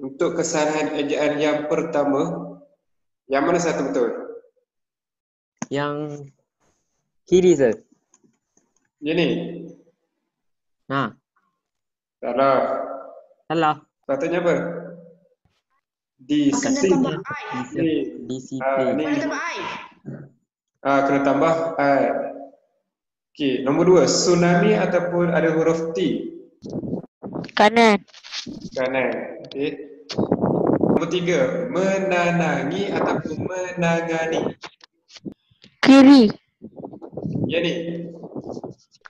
Untuk kesalahan ejaan yang pertama, yang mana satu betul? Yang kiri, Sir. Yang ni? Ha, Salah. salah. Sepatutnya apa? Kena tambah I. Disiplin. Ni. Kena tambah I. Kena tambah I. Okey, nombor 2, tsunami ataupun ada huruf T? Kanan. Kanan. Okey. Nombor 3, menanangi ataupun menangani? Kiri. Yang ni?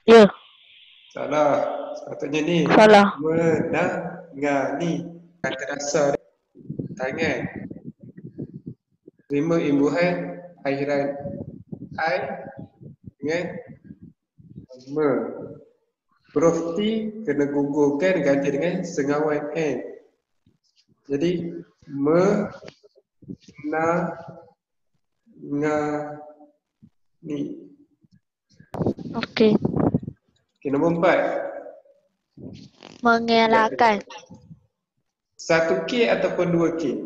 Ya. Salah. Sepatutnya ni. Salah. Menangani. Kata dasar dia. Tangan. Terima imbuhan akhiran I dengan me. Huruf T kena gugurkan ganti dengan sengawan N. Jadi menangani. Okey. Okey, nombor 4. Mengelakkan. 1K ataupun 2K?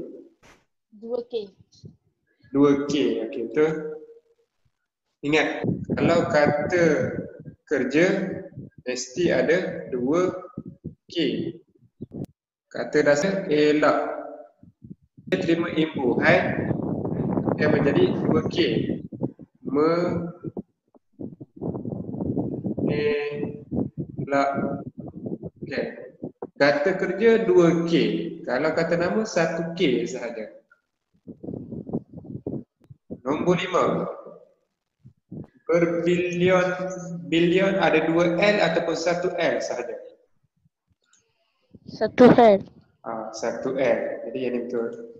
2K. 2K, okey, betul. Ingat, kalau kata kerja mesti ada 2K. Kata dasar elak. Dia terima imbuhan yang menjadi 2K. Mengelakkan. Kata kerja 2K. Kalau kata nama 1K sahaja. Nombor 5. Berbilion ada 2L ataupun 1L sahaja. 1L. 1L. Jadi yang ini betul.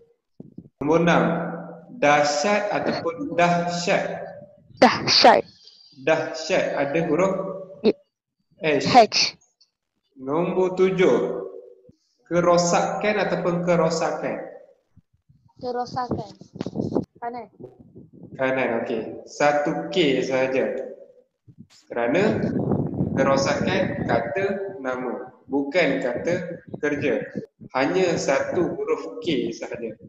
Nombor 6. Dahsyat ataupun dahsyat. Dahsyat. Dahsyat ada huruf H. H. Nombor 7. Kerosakan ataupun kerosakan. Kerosakan. Kanan. Kanan, okey. 1K sahaja. Kerana kerosakan kata nama, bukan kata kerja. Hanya satu huruf K sahaja.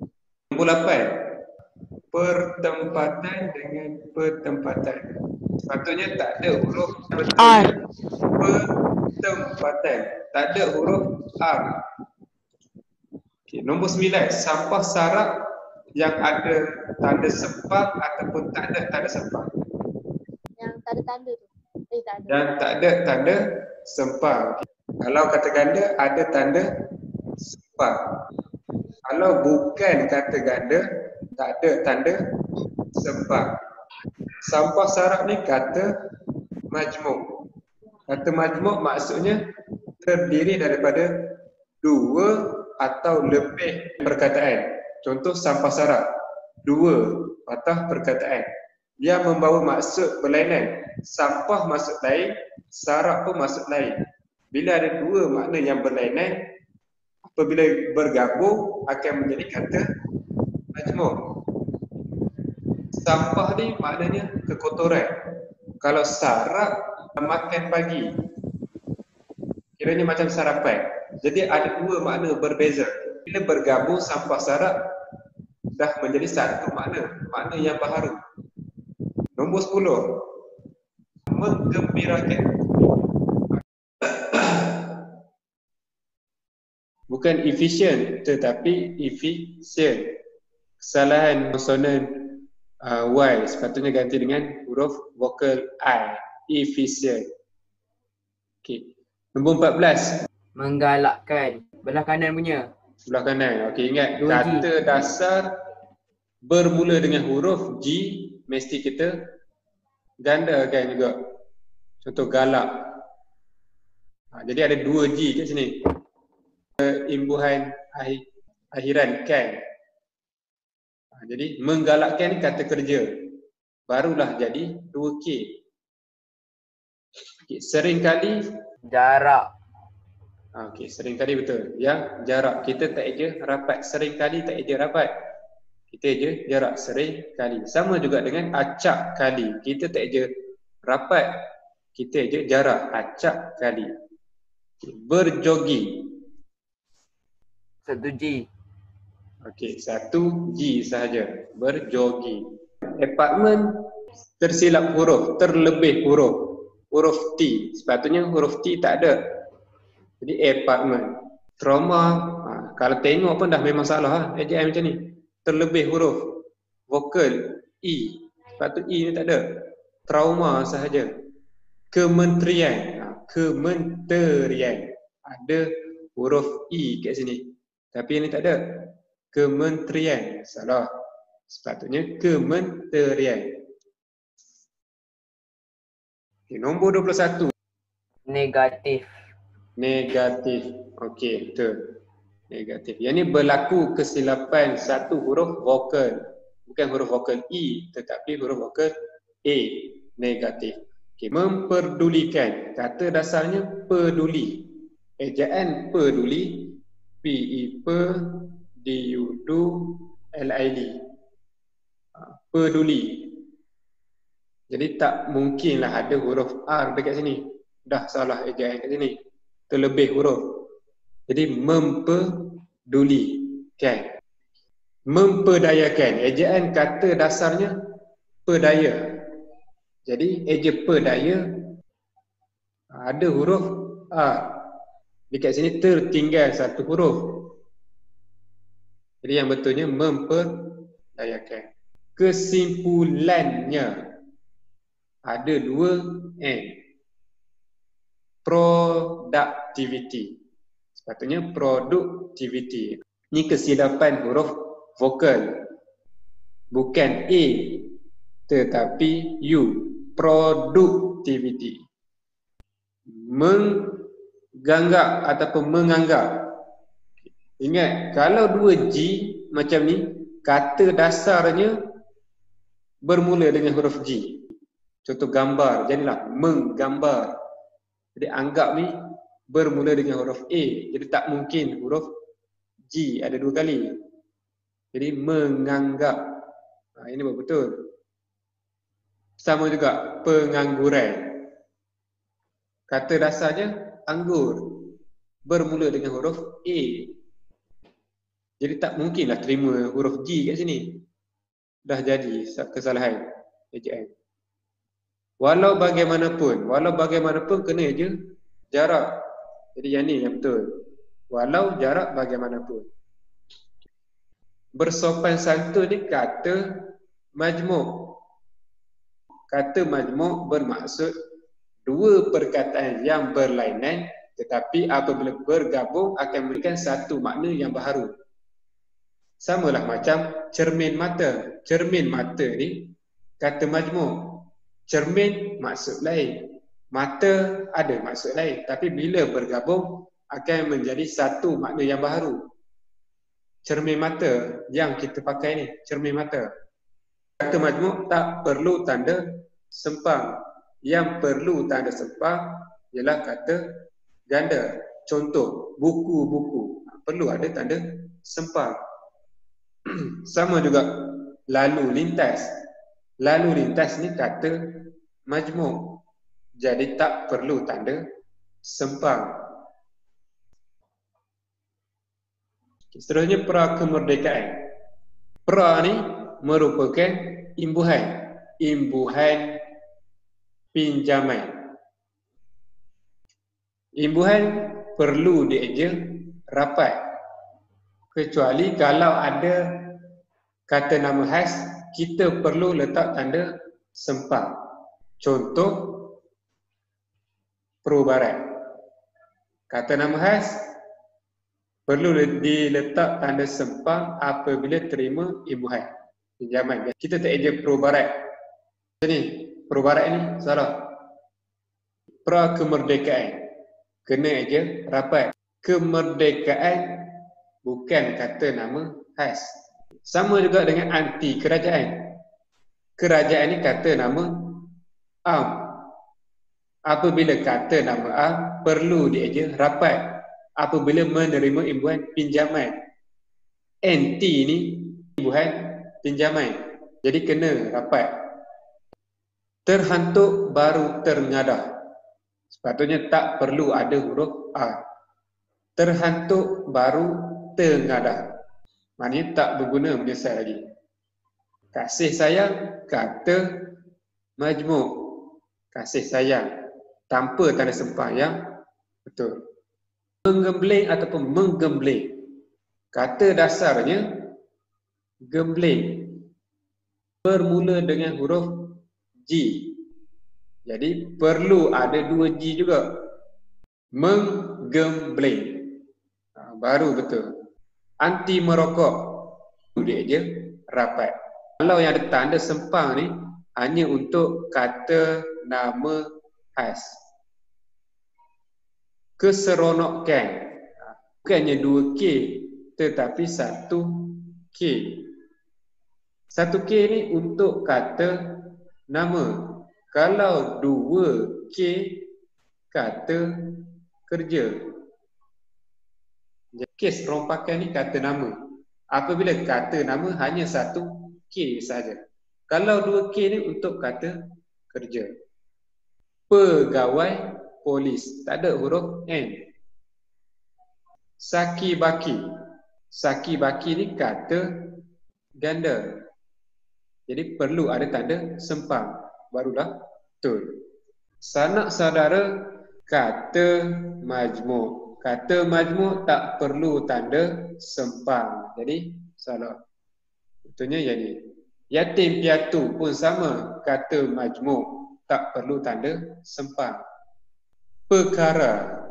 Nombor 8. Pertempatan dengan pertempatan. Sepatutnya tak ada huruf betulnya pertempatan. Tak ada huruf R. Okay. Nombor 9. Sampah sarap yang ada tanda sepak ataupun tak ada tanda sepak. Yang tak ada tanda tu. Tak ada. Dan tak ada tanda sepak. Okay. Kalau kata ganda ada tanda sepak. Kalau bukan kata ganda tak ada tanda sepak. Sampah sarap ni kata majmuk. Kata majmuk maksudnya terdiri daripada dua atau lebih perkataan. Contoh sampah sarap, dua patah perkataan. Dia membawa maksud berlainan. Sampah maksud lain, sarap pun maksud lain. Bila ada dua makna yang berlainan, apabila bergabung akan menjadi kata majmuk. Sampah ni maknanya kekotoran. Kalau sarap makan pagi, kiranya macam sarapan. Jadi ada dua makna berbeza. Bila bergabung sampah sarap dah menjadi satu makna yang baharu. Nombor 10. Menggembirakan. Bukan efisien tetapi efisien. Kesalahan konsonan Y sepatutnya ganti dengan huruf vokal I. Efisien. Okey. Nombor 14. Menggalakkan. Belah kanan punya. Sebelah kanan. Okey, ingat 2G. kata dasar bermula dengan huruf G mesti kita gandakan juga. Contoh galak. Jadi ada 2G kat sini. Imbuhan akhiran kan. Jadi menggalakkan ni kata kerja. Barulah jadi 2K. Okay, seringkali Jarak. okey, seringkali betul. Yang jarak kita tak eja rapat. Seringkali tak eja rapat. Kita eja jarak seringkali. Sama juga dengan acak kali. Kita tak eja rapat. Kita eja jarak acak kali. Okay, berjogging. Satu G. Okey, satu G sahaja. Berjogi. Apartment tersilap huruf, terlebih huruf. Huruf T. Sepatutnya huruf T tak ada. Jadi apartment. Trauma, kalau tengok pun dah memang salah ejaan macam ni. Terlebih huruf. Vokal E. Sepatutnya E ni tak ada. Trauma sahaja. Kementerian. Kementerian. Ada huruf E kat sini. Tapi yang ni tak ada. Kementerian. Salah. Sepatutnya kementerian. Okay, nombor 21. Negatif. Negatif. Okey, betul. Negatif. Yang ni berlaku kesilapan satu huruf vokal. Bukan huruf vokal E, tetapi huruf vokal A. Negatif. Okey, memperdulikan. Kata dasarnya peduli. Ejaan peduli. P-E-P D-U-D L-I-D. Peduli. Jadi tak mungkinlah ada huruf R dekat sini. Dah salah ejaan kat sini. Terlebih huruf. Jadi mempedulikan. Memperdayakan. Ejaan kata dasarnya pedaya. Jadi eja pedaya ada huruf R. Dekat sini tertinggal satu huruf. Jadi yang betulnya memperdayakan. Kesimpulannya ada dua N. Productivity. Sepatutnya productivity. Ini kesilapan huruf vokal. Bukan A tetapi U. Productivity. Mengganggap ataupun menganggap. Ingat, kalau dua G macam ni, kata dasarnya bermula dengan huruf G. Contoh gambar, jadilah menggambar. Jadi anggap ni bermula dengan huruf A. Jadi tak mungkin huruf G ada dua kali. Jadi menganggap. Ini betul. Sama juga pengangguran. Kata dasarnya anggur. Bermula dengan huruf A. Jadi tak mungkinlah terima huruf G kat sini. Dah jadi kesalahan ejaan. Walau bagaimanapun kena je jarak. Jadi yang ni yang betul. Walau jarak bagaimanapun. Bersopan santun ni kata majmuk. Kata majmuk bermaksud dua perkataan yang berlainan tetapi apabila bergabung akan memberikan satu makna yang baharu. Samalah macam cermin mata. Cermin mata ni kata majmuk. Cermin maksud lain. Mata ada maksud lain. Tapi bila bergabung akan menjadi satu makna yang baharu. Cermin mata yang kita pakai ni. Cermin mata. Kata majmuk tak perlu tanda sempang. Yang perlu tanda sempang ialah kata ganda. Contoh, buku-buku. Perlu ada tanda sempang. Sama juga lalu lintas. Lalu lintas ni kata majmuk. Jadi tak perlu tanda sempang. Seterusnya pra kemerdekaan. Pra ni merupakan imbuhan. Imbuhan pinjaman. Imbuhan perlu dieja rapat. Kecuali kalau ada kata nama khas, kita perlu letak tanda sempang. Contoh, Pro Barat. Kata nama khas perlu diletak tanda sempang apabila terima imbuhan pinjaman. Kita tak eja Pro Barat. Ni, Pro Barat ni salah. Pra kemerdekaan. Kena eja rapat. Kemerdekaan bukan kata nama khas. Sama juga dengan anti kerajaan. Kerajaan ni kata nama am. Apabila kata nama am perlu dieja rapat apabila menerima imbuhan pinjaman. Anti ni imbuhan pinjaman. Jadi kena rapat. Terhantuk baru terngadah. Sepatutnya tak perlu ada huruf A. Terhantuk baru tengadah. Maknanya tak berguna menyesal lagi. Kasih sayang, kata majmuk. Kasih sayang tanpa tanda sempang yang betul. Menggembling ataupun menggembling. Kata dasarnya gembling. Bermula dengan huruf G. Jadi perlu ada 2 G juga. Menggembling. Baru betul. Anti merokok. Dia je rapat. Kalau yang ada tanda sempang ni hanya untuk kata nama khas. Keseronokan. Bukannya 2K tetapi 1K. 1K ni untuk kata nama. Kalau 2K kata kerja. Kes rompakan ni kata nama. Apabila kata nama hanya 1K saja. Kalau 2K ni untuk kata kerja. Pegawai polis. Tak ada huruf N. Saki-baki. Saki-baki ni kata ganda. Jadi perlu ada tanda sempang. Barulah betul. Sanak saudara kata majmuk. Kata majmuk tak perlu tanda sempang. Jadi salah. Betulnya yang ni. Yatim piatu pun sama. Kata majmuk tak perlu tanda sempang. Perkara.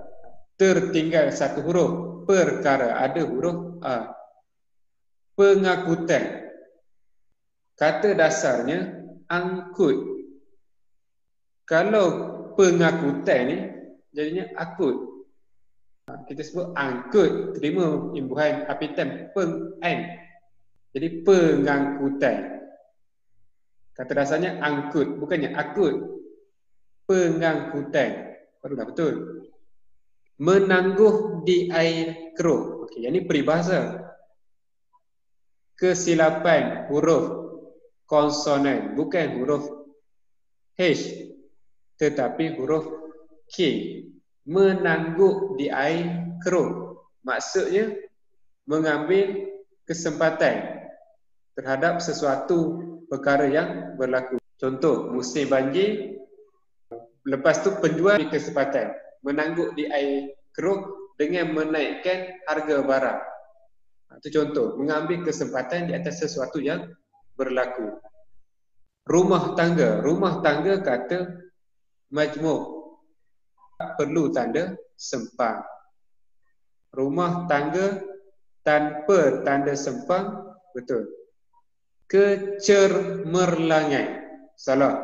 Tertinggal satu huruf. Perkara ada huruf A. Pengakutan. Kata dasarnya angkut. Kalau pengakutan ni jadinya akut. Kita sebut angkut, terima imbuhan apitan peng-an. Jadi pengangkutan. Kata dasarnya angkut, bukannya akut. Pengangkutan. Barulah betul. Menangguh di air keruh. Okey, yang ni peribahasa. Kesilapan huruf konsonan, bukan huruf H, tetapi huruf K. Menangguk di air keruh. Maksudnya mengambil kesempatan terhadap sesuatu perkara yang berlaku. Contoh, musim banjir, lepas tu penjual ambil kesempatan menangguk di air keruh dengan menaikkan harga barang. Itu contoh, mengambil kesempatan di atas sesuatu yang berlaku. Rumah tangga. Rumah tangga kata majmuk. Tak perlu tanda sempang. Rumah tangga tanpa tanda sempang, betul. Kecermerlangan. Salah.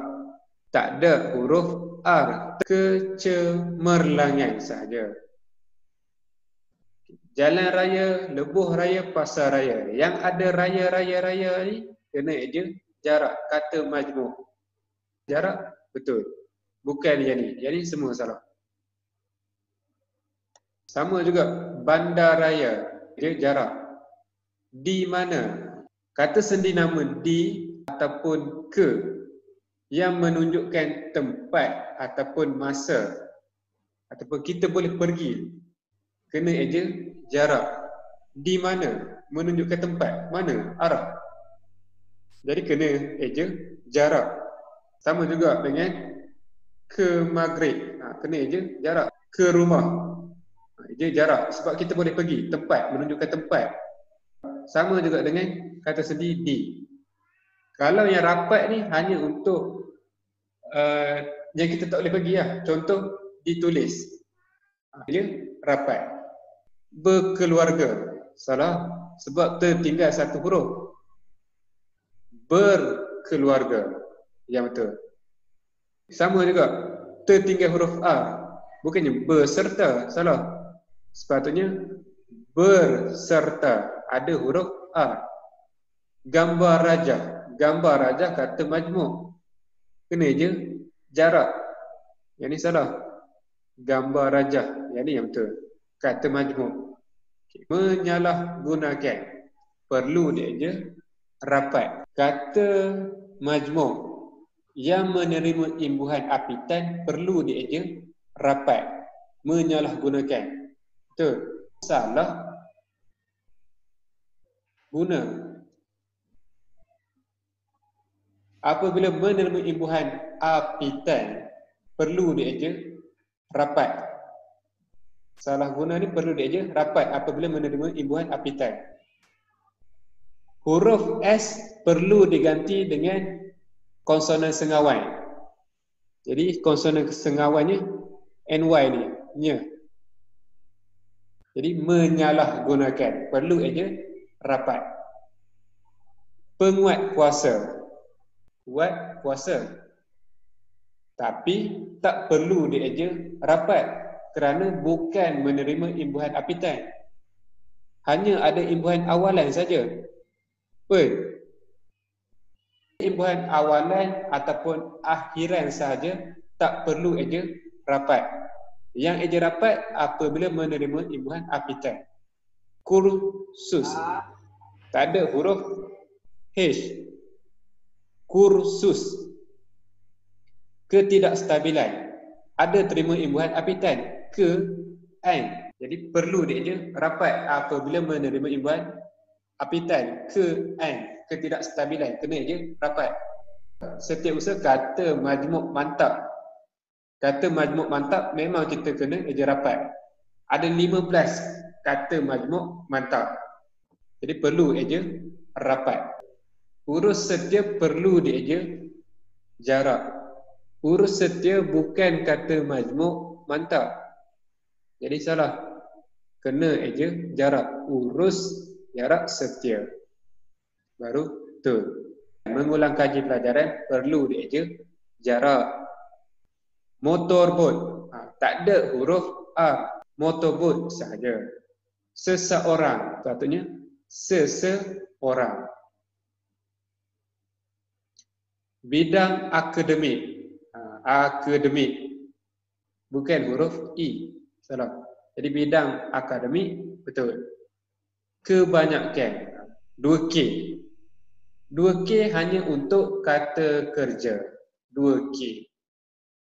Tak ada huruf R. Kecermerlangan sahaja. Jalan raya, lebuh raya, pasar raya. Yang ada raya-raya-raya ni kena je jarak. Kata majmuk. Jarak, betul. Bukan yang ni. Yang ni semua salah. Sama juga bandaraya. Dia jarak. Di mana? Kata sendi nama di ataupun ke yang menunjukkan tempat ataupun masa ataupun kita boleh pergi. Kena aja jarak. Di mana? Menunjukkan tempat. Mana? Arah. Jadi kena aja jarak. Sama juga dengan ke maghrib. Kena aja jarak. Ke rumah. Dia jarak. Sebab kita boleh pergi. Tempat. Menunjukkan tempat. Sama juga dengan kata sendi di. Kalau yang rapat ni hanya untuk yang kita tak boleh pergi lah. Contoh, ditulis. Dia rapat. Berkeluarga. Salah. Sebab tertinggal satu huruf. Berkeluarga. Yang betul. Sama juga. Tertinggal huruf A. Bukannya berserta. Salah. Sepatutnya berserta. Ada huruf A. Gambar rajah. Gambar rajah kata majmuk. Kena je jarak. Yang ni salah. Gambar rajah. Yang ni yang betul. Kata majmuk. Menyalahgunakan. Perlu dia je rapat. Kata majmuk yang menerima imbuhan apitan perlu dia je rapat. Menyalahgunakan. Betul. Salah. guna. Apabila menerima imbuhan apitan, perlu dieja rapat. Salah guna ni perlu dieja rapat apabila menerima imbuhan apitan. Huruf S perlu diganti dengan konsonan sengawan. Jadi konsonan sengawannya NY ni, nya. Jadi menyalahgunakan, perlu aja rapat. Penguat kuasa, kuat kuasa. Tapi tak perlu dia aja rapat kerana bukan menerima imbuhan apitan. Hanya ada imbuhan awalan saja. Imbuhan awalan ataupun akhiran sahaja tak perlu aja rapat. Yang aja rapat apabila menerima imbuhan apitan. Kursus. Tak ada huruf H. Kursus. Ketidakstabilan. Ada terima imbuhan apitan. An. Jadi perlu dia aja rapat apabila menerima imbuhan apitan. An. Ketidakstabilan. Kena aja rapat. Setiap usaha kata majmuk mantap. Kata majmuk mantap memang kita kena eja rapat. Ada 15 kata majmuk mantap. Jadi perlu eja rapat. Huruf setia perlu dieja jarak. Huruf setia bukan kata majmuk mantap. Jadi salah. Kena eja jarak. Urus jarak setia. Baru betul. Mengulang kaji pelajaran perlu dieja jarak. Motorbot. Tak ada huruf A. Motorbot sahaja. Seseorang. Sepatutnya seseorang. Bidang akademik. Akademik. Bukan huruf I. Salah. Jadi bidang akademik betul. Kebanyakan. 2K. 2K hanya untuk kata kerja. 2K.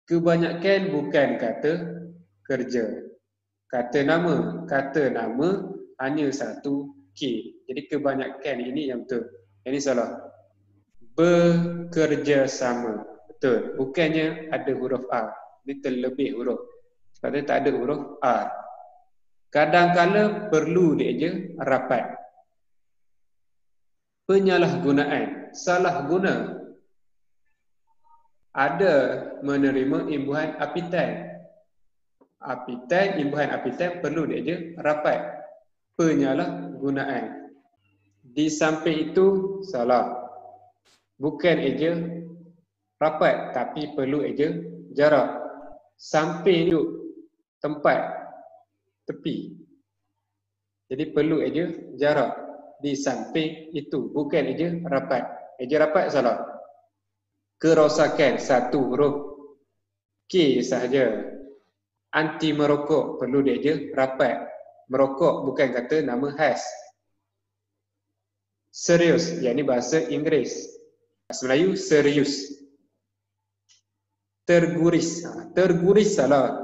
Kebanyakan bukan kata kerja. Kata nama hanya 1K. Jadi kebanyakan ini yang betul. Ini salah. Bekerjasama. Betul. Bukannya ada huruf A. Ini terlebih huruf. Sebab tak ada huruf A. Kadang-kala perlu dia je rapat. Penyalahgunaan. Salah guna. Ada menerima imbuhan apitan. Imbuhan apitan perlu dia je rapat. Penyalahgunaan. Di samping itu salah. Bukan eja rapat tapi perlu eja jarak. Samping itu tempat tepi. Jadi perlu eja jarak. Di samping itu bukan eja rapat. Eja rapat salah. Kerosakan satu huruf K sahaja. Anti merokok perlu dia je rapat. Merokok bukan kata nama khas. Serius, yang ini bahasa Inggeris. Bahasa Melayu serius. Terguris. Terguris salah.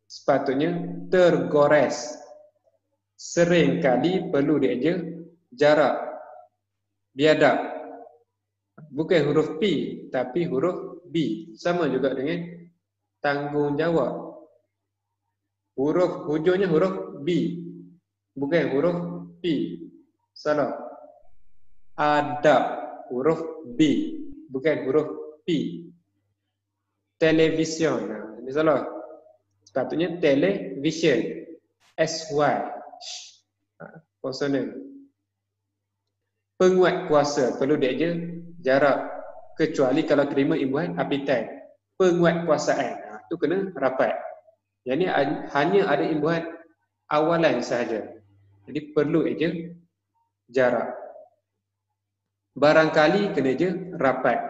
Sepatutnya tergores. Sering kali perlu dia je jarak. Biadab. Bukan huruf P, tapi huruf B. Sama juga dengan tanggungjawab. Huruf hujungnya huruf B. Bukan huruf P. Salah. Adab. Huruf B. Bukan huruf P. Television. Ini salah. Sepatutnya television. SY. Konsonan. Penguat kuasa. Perlu dia je jarak. Kecuali kalau terima imbuhan apitan. Penguatkuasaan. Itu kena rapat. Yang ini hanya ada imbuhan awalan sahaja. Jadi perlu aja jarak. Barangkali kena je rapat.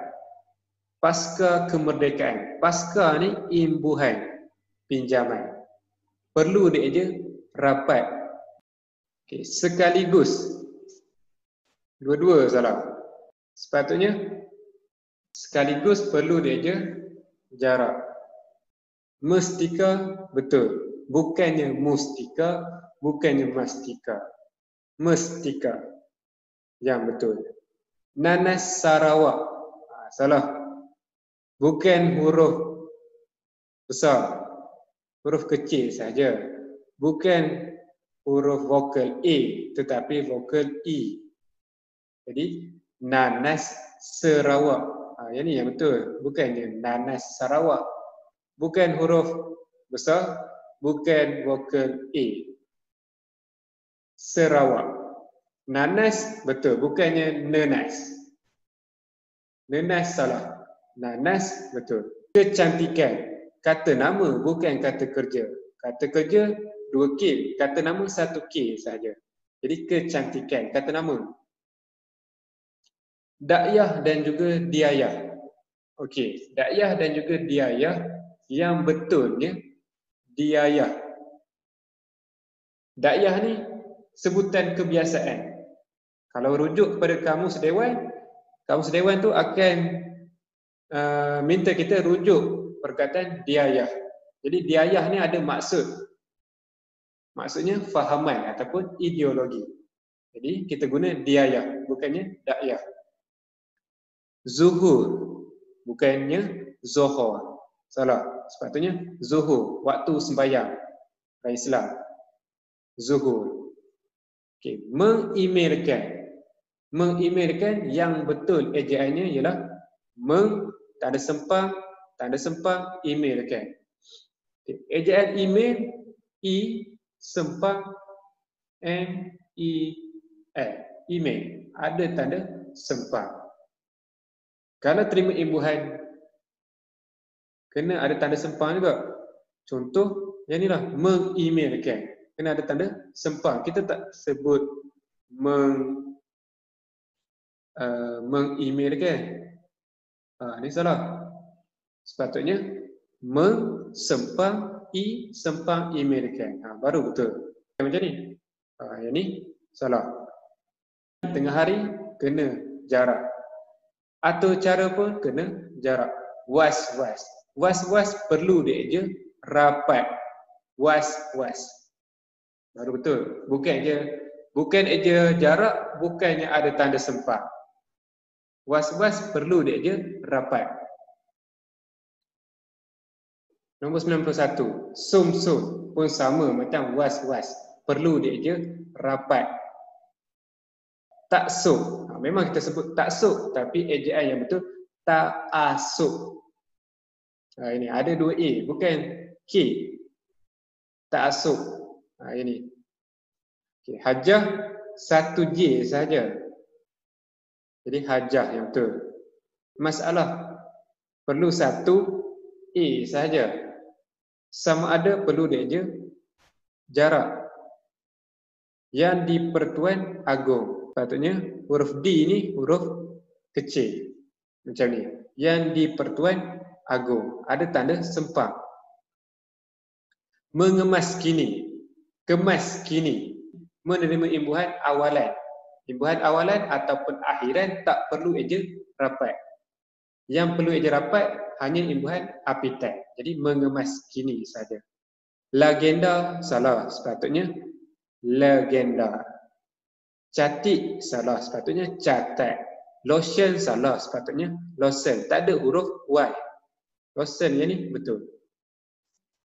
Pasca kemerdekaan. Pasca ni imbuhan pinjaman. Perlu dia je rapat. Okay. Sekaligus. Dua-dua salah. Sepatutnya sekaligus perlu dia je jarak. Mestika betul. Bukannya mustika, bukannya mastika. Mestika. Yang betul. Nanas Sarawak. Salah. Bukan huruf besar. Huruf kecil saja. Bukan huruf vokal A tetapi vokal E. Jadi Nanas Sarawak. Yang ni yang betul. Bukannya Nanas Sarawak. Bukan huruf besar, bukan vokal A. Sarawak. Nanas betul, bukannya nenas. Nenas salah. Nanas betul. Kecantikan. Kata nama bukan kata kerja. Kata kerja 2K, kata nama 1K saja. Jadi kecantikan, kata nama. Dakyah dan juga diayah. Okey, dakyah dan juga diayah yang betulnya diayah. Dakyah ni sebutan kebiasaan. Kalau rujuk kepada kamus dewan tu akan minta kita rujuk perkataan diayah. Jadi diayah ni ada maksud. Maksudnya fahaman ataupun ideologi. Jadi kita guna diayah, bukannya dakyah. Zuhur, bukannya zuhur. Salah. Sepatutnya zuhur, waktu sembahyang dalam Islam. Zuhur. Okey, mengemailkan. Mengemailkan yang betul ejaannya ialah tanda sempang emailkan. Okay. Ejaan email E sempang M E L. Email ada tanda sempang. Kalau terima imbuhan kena ada tanda sempang juga. Contoh yang inilah mengemailkan. Kena ada tanda sempang. Kita tak sebut mengemailkan. Ini salah. Sepatutnya sempang emailkan. Baru betul. Macam ni. Yang ni salah. Tengah hari kena jarak. Atau cara pun kena jarak. Was-was. Was-was perlu dieja rapat. Was-was. Baru betul. Bukan eja jarak, bukannya ada tanda sempang. Was-was perlu dieja rapat. Nombor 91. Sum-sum pun sama macam was-was. Perlu dieja rapat. Taksub. Memang kita sebut taksub, tapi ejaan yang betul ta'asub. Ini ada 2 A, bukan K. Ta'asub. Ini. Okay. Hajah 1 J saja. Jadi hajah yang betul. Masalah perlu 1 A saja. Sama ada perlu dieja jarak. Yang di-Pertuan Agong. Patutnya huruf D ni huruf kecil. Macam ni. Yang di-Pertuan Agong. Ada tanda sempang. Mengemas kini. Kemas kini. Menerima imbuhan awalan. Imbuhan awalan ataupun akhiran tak perlu eja rapat. Yang perlu eja rapat hanya imbuhan apitan. Jadi mengemas kini saja. Legenda salah. Sepatutnya legenda. Catik salah, sepatutnya catat. Lotion salah, sepatutnya lotion. Tak ada huruf Y. Lotion yang ni betul.